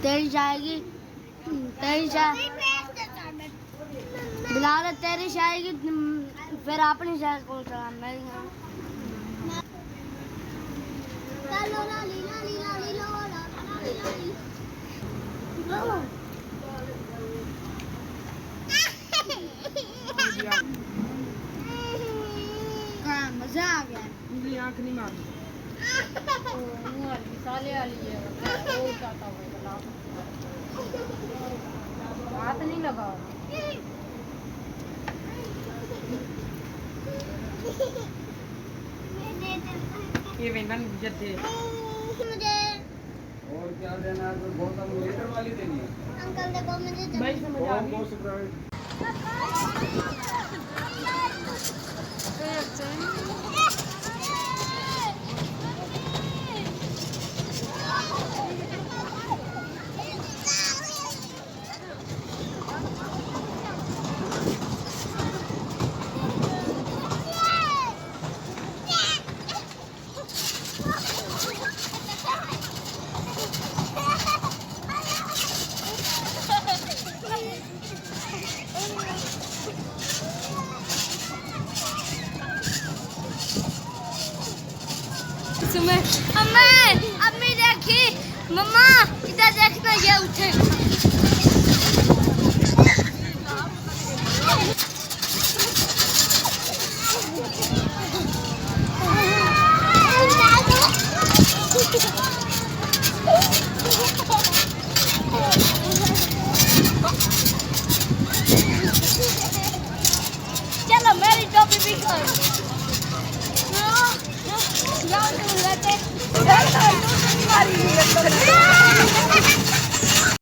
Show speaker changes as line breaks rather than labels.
तेरी जाएगी, तेरी चाय बिलाल तेरी जाएगी, फिर अपनी चाय कौन सा मैं मजा आ गया।
उंगली आंख नहीं मार
साले वाली है वो चाहता हूँ हाथ नहीं लगाओ।
ये वेंगन जैसे
मुझे
और क्या देना है? तो बहुत लीटर वाली देनी है।
अंकल देखो मुझे
भाई समझ आ गई।
अम्मी देखी मम्मा इधर देखना ये उठे चलो मेरी टोपी भी कर